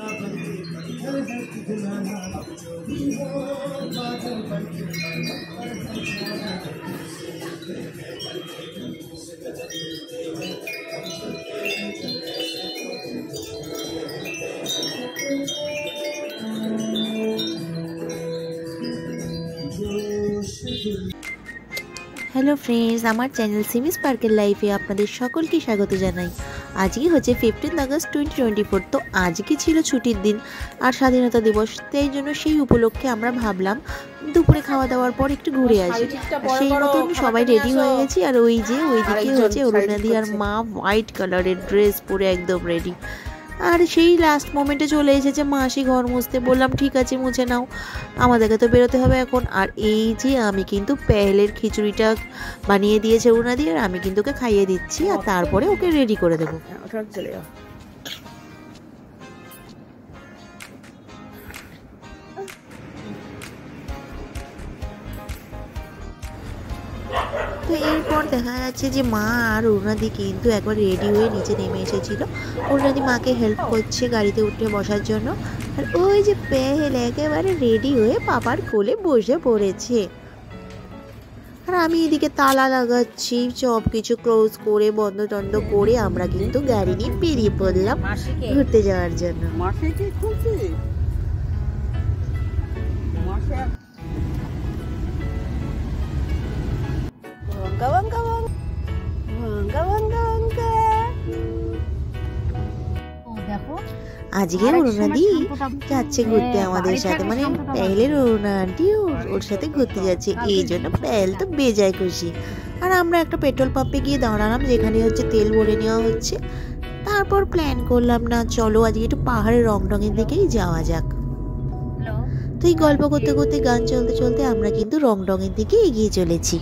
Hello friends, आमार channel Simi sparkle लाइफे आपनादेर सकलके स्वागत जानाई। आज की होच्छे 15 আগস্ট 2024। तो आज की छिलो छुटिर दिन और स्वाधीनता दिवस, ताई जोन्नो सेई उपलक्षे आमरा भाबलाम दुपुरे खावा दाওয়ার पर एकटु घुरे आसि। सेई मतन सबाई रेडी हये गेछि और ओई जे ओइदिके होच्छे अरुणादी और मा व्हाइट कालारेर ड्रेस परे एकदम रेडी। और সেই লাস্ট মোমেন্টে চলে এসেছে মাসি ঘর মুছতে। বললাম ঠিক আছে মুছে নাও, আমাদেরকে তো বেরোতে হবে এখন। আর এই যে আমি কিন্তু পেহেলের খিচুড়িটা বানিয়ে দিয়েছে অরুণাদি, আর আমি কিন্তু ওকে খাইয়ে দিচ্ছি আর তারপরে ওকে রেডি করে দেবো। চলে যাও। তো এরপর দেখা যাচ্ছে যে মা আর অরুণাদি কিন্তু একবার রেডি হয়ে নিচে নেমে এসেছিল। অরুণাদি মাকে হেল্প করছে গাড়িতে উঠে বসার জন্য। আর ওই যে পেহেল একেবারে রেডি হয়ে পাপার কোলে বসে পড়েছে। আর আমি এদিকে তালা লাগাচ্ছি, সব কিছু ক্লোজ করে বন্ধ টন্ধ করে আমরা কিন্তু গাড়ি নিয়ে বেরিয়ে পড়লাম ঘুরতে যাওয়ার জন্য। আজকে অরুণাদি যাচ্ছে ঘুরতে আমাদের সাথে, মানে পেহেলের অরুণা আন্টি ওর সাথে ঘুরতে যাচ্ছে, এই জন্য পেহেল তো বেজায় খুশি। আর আমরা একটা পেট্রোল পাম্পে গিয়ে দাঁড়ালাম যেখানে হচ্ছে তেল ভরে নেওয়া হচ্ছে। তারপর প্ল্যান করলাম না চলো আজকে একটু পাহাড়ের রংডঙের দিকেই যাওয়া যাক। তো এই গল্প করতে করতে গান চলতে চলতে আমরা কিন্তু রংডঙের দিকে এগিয়ে চলেছি।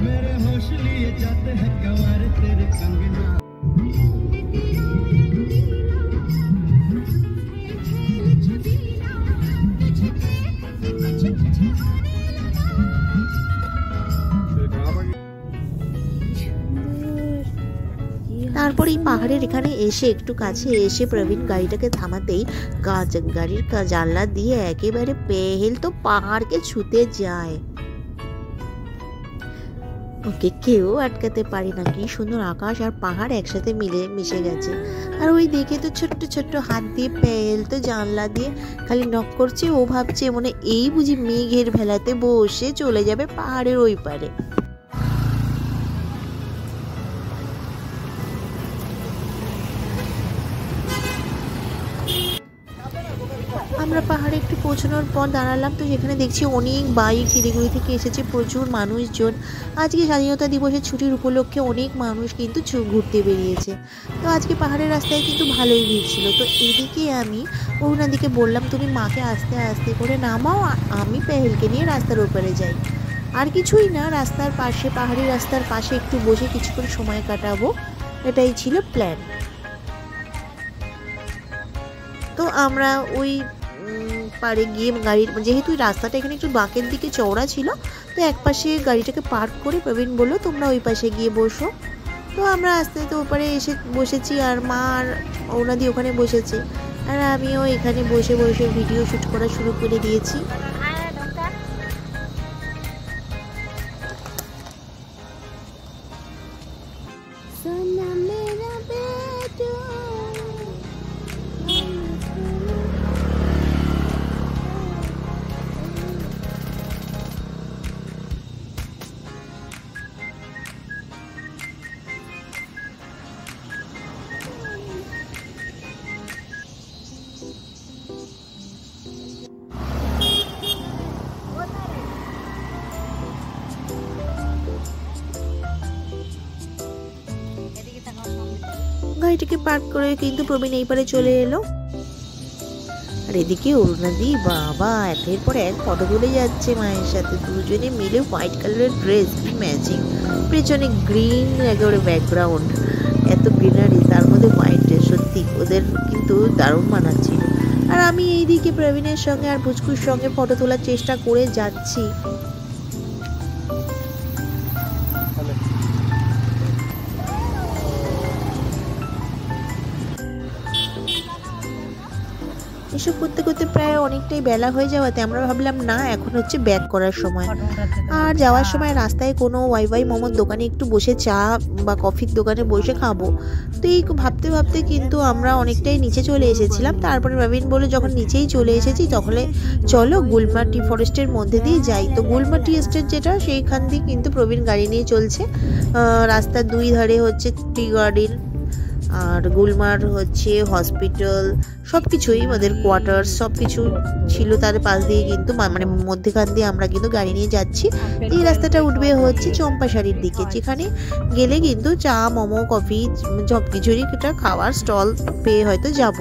मेरे होश लिए जाते हैं गंवार तेरे कंगना। তারপর এই পাহাড়ের এখানে এসে একটু কাছে এসে প্রবীণ গাড়িটাকে থামাতেই গাড়ির জানলা দিয়ে একেবারে পেহেল তো পাহাড়কে ছুতে যায়। ওকে কেউ আটকাতে পারে না। কি সুন্দর আকাশ আর পাহাড় একসাথে মিশে গেছে। আর ওই দেখে তো ছোট্ট ছোট্ট হাত দিয়ে পেহেল তো জানলা দিয়ে খালি নক করছে। ও ভাবছে মনে এই বুঝি মেঘের ভেলাতে বসে চলে যাবে পাহাড়ের ওই পারে। আমরা পাহাড়ে একটু পৌঁছানোর পর দাঁড়ালাম, তো সেখানে দেখছি অনেক বাইক শিলিগুড়ি থেকে এসেছে, প্রচুর মানুষজন। আজকে স্বাধীনতা দিবসের ছুটির উপলক্ষে অনেক মানুষ কিন্তু ঘুরতে বেরিয়েছে। তো আজকে পাহাড়ের রাস্তায় কিন্তু ভালোই ভিড় ছিল। তো এদিকে আমি অরুণাদিকে বললাম তুমি মাকে আস্তে আস্তে করে নামাও, আমি পেহেলকে নিয়ে রাস্তার ওপারে যাই। আর কিছুই না, রাস্তার পাশে পাহাড়ি রাস্তার পাশে একটু বসে কিছুক্ষণ সময় কাটাবো, এটাই ছিল প্ল্যান। তো আমরা ওই পাড়ে গিয়ে গাড়ির যেহেতু রাস্তাটা এখানে একটু বাঁকের দিকে চওড়া ছিল, তো এক পাশে গাড়িটাকে পার্ক করে প্রবীণ বললো তোমরা ওই পাশে গিয়ে বসো। তো আমরা আস্তে আস্তে ওপারে এসে বসেছি আর মা আর অরুণাদি ওখানে বসেছে, আর আমিও এখানে বসে বসে ভিডিও শ্যুট করা শুরু করে দিয়েছি। গাড়িটাকে পার্ক করে কিন্তু প্রবীণ এই পারে চলে এলো। আর এদিকে অরুণাদি বাবা একের পর এক ফটো তুলে যাচ্ছে মায়ের সাথে। দুজনে মিলে হোয়াইট কালারের ড্রেস, কি ম্যাচিং, পেছনে গ্রিন একেবারে ব্যাকগ্রাউন্ড, এত গ্রিনারি তার মধ্যে হোয়াইট ড্রেস, সত্যি ওদের কিন্তু দারুণ মানাচ্ছিল। আর আমি এইদিকে প্রবীণের সঙ্গে আর পুচকুর সঙ্গে ফটো তোলার চেষ্টা করে যাচ্ছি। এসব করতে করতে প্রায় অনেকটাই বেলা হয়ে যাওয়াতে আমরা ভাবলাম না এখন হচ্ছে ব্যাক করার সময়। আর যাওয়ার সময় রাস্তায় কোনো ওয়াই মোমোর দোকানে একটু বসে চা বা কফির দোকানে বসে খাবো। তো এই ভাবতে ভাবতে কিন্তু আমরা অনেকটাই নিচে চলে এসেছিলাম। তারপরে প্রবীণ বলে যখন নিচেই চলে এসেছি তখন চলো গুলমার টি ফরেস্টের মধ্যে দিয়ে যাই। তো গুলমার টি এস্টেট যেটা সেইখান দিয়ে কিন্তু প্রবীণ গাড়ি নিয়ে চলছে। রাস্তার দুই ধারে হচ্ছে টি গার্ডেন আর গুলমার হচ্ছে হসপিটাল, সব কিছুই আমাদের কোয়ার্টার্স সব কিছু ছিল তার পাশ দিয়ে কিন্তু মানে মধ্যেখান দিয়ে আমরা কিন্তু গাড়ি নিয়ে যাচ্ছি। এই রাস্তাটা উঠবে হচ্ছে চম্পাশাড়ির দিকে, যেখানে গেলে কিন্তু চা মোমো কফি সব কিছুরই একটা খাওয়ার স্টল পেয়ে হয়তো যাব।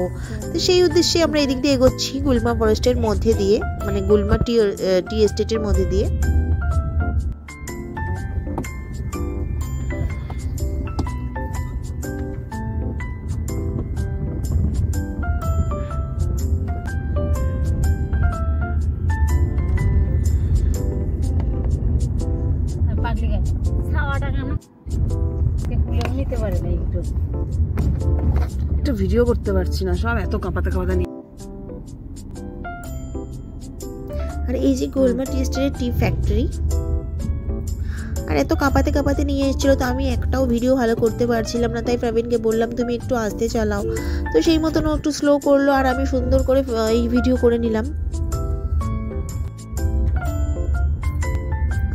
তো সেই উদ্দেশ্যে আমরা এদিক দিয়ে এগোচ্ছি গুলমা ফরেস্টের মধ্যে দিয়ে, মানে গুলমা টি এস্টেটের মধ্যে দিয়ে। ভিডিও করতে পারছি না, সব এত কাঁপাতে নিয়ে। আর এই যে গুলমা টি এস্টেটের টি ফ্যাক্টরি, আর এত কাঁপাতে নিয়ে এসেছিল তো আমি একটাও ভিডিও ভালো করতে পারছিলাম না। তাই প্রবীণকে বললাম তুমি একটু আস্তে চালাও, তো সেই মতন একটু স্লো করলো আর আমি সুন্দর করে এই ভিডিও করে নিলাম।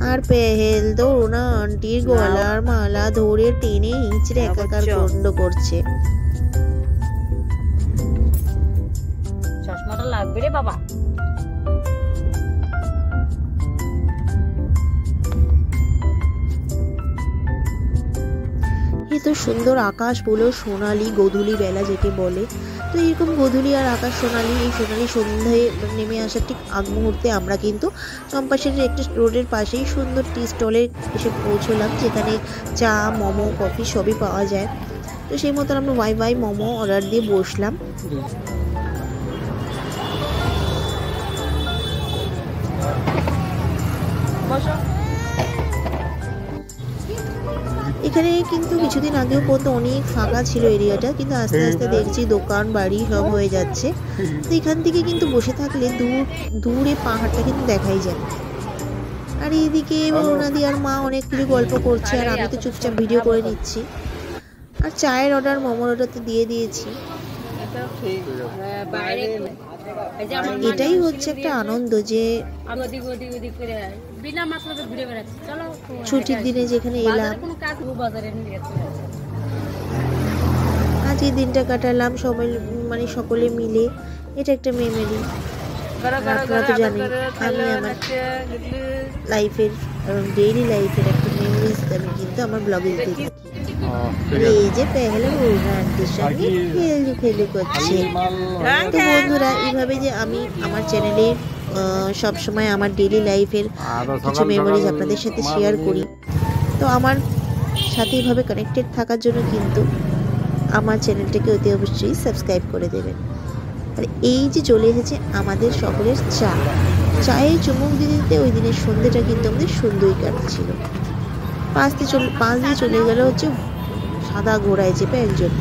আর পেহেল তো ওনা আন্টির গলার মালা ধরে টেনে হিঁচড়ে একাকার কাণ্ড করছে। চশমাটা লাগবে রে বাবা। এত সুন্দর আকাশ বলো, সোনালি গোধূলি বেলা যেকে বলে। তো এরকম গোধূলি আর আকাশ সোনালি, এই সোনালি সন্ধ্যায় নেমে আসার ঠিক আগ মুহূর্তে আমরা কিন্তু চম্পাশাড়ির একটি রোডের পাশেই সুন্দর টি স্টলে এসে পৌঁছলাম, যেখানে চা মোমো কফি সবই পাওয়া যায়। তো সেই মতন আমরা ওয়াই মোমো অর্ডার দিয়ে বসলাম। এখানে কিন্তু কিছুদিন আগেও পর্যন্ত অনেক ফাঁকা ছিল এরিয়াটা, কিন্তু আস্তে আস্তে দেখছি দোকান বাড়ি সব হয়ে যাচ্ছে। তো এখান থেকে কিন্তু বসে থাকলে দূরে পাহাড়টা কিন্তু দেখাই যায়। আর এইদিকে বরুণাদি আর মা অনেক কিছু গল্প করছে আর আমি তো চুপচাপ ভিডিও করে নিচ্ছি। আর চায়ের অর্ডার মোমোর অর্ডার তো দিয়ে দিয়েছি। এটাই হচ্ছে একটা আনন্দ যে ছুটির দিনে যেখানে এলাম, আজকের দিনটা কাটালাম সবাই মানে সকলে মিলে। এটা একটা মেমোরি। আপনারা তো জানেন আমি আমার লাইফের ডেইলি লাইফের একটা মেমোরিজ আমি কিন্তু আমার ব্লগে দিতে থাকি। এই যে পেহলে বরুণা আন্টির সঙ্গে খেলু করছে। তো বন্ধুরা, এইভাবে যে আমি আমার চ্যানেলে সবসময় আমার ডেইলি লাইফের কিছু মেমোরিজ আপনাদের সাথে শেয়ার করি। তো আমার সাথে এইভাবে কানেক্টেড থাকার জন্য কিন্তু আমার চ্যানেলটাকে অতি অবশ্যই সাবস্ক্রাইব করে দেবেন। আর এই যে চলে এসেছে আমাদের সকলের চায়ে চুমুক দিতে ওই দিনের সন্ধ্যেটা কিন্তু আমাদের সুন্দরই কাটছিল। পাশ দিয়ে চলে গেল হচ্ছে সাদা ঘোড়ায় চেপে একজন।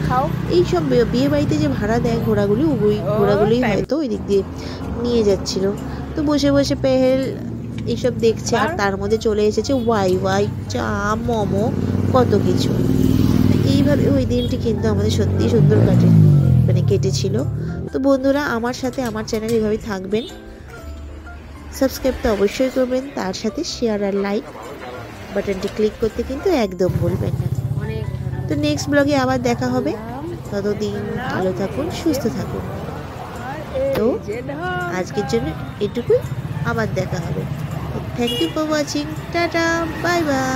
এইসব বিয়ে বাড়িতে যে ভাড়া দেয় ঘোড়াগুলি, ওই ঘোড়াগুলোই হয়তো ওই দিক দিয়ে নিয়ে যাচ্ছিল। তো বসে বসে পেহেল এইসব দেখছে আর তার মধ্যে চলে এসেছে ওয়াই চা মোমো কত কিছু। এইভাবে ওই দিনটি কিন্তু আমাদের সত্যি সুন্দর কেটেছিল। তো বন্ধুরা, আমার সাথে আমার চ্যানেল এভাবেই থাকবেন, সাবস্ক্রাইব তো অবশ্যই করবেন, তার সাথে শেয়ার আর লাইক বাটনটি ক্লিক করতে কিন্তু একদম ভুলবেন না। তো নেক্সট ব্লগে আবার দেখা হবে, ততদিন ভালো থাকুন, সুস্থ থাকুন। তো আজকের জন্য এটুকুই, আবার দেখা হবে। থ্যাংক ইউ ফর ওয়াচিং, টাটা, বাই বাই।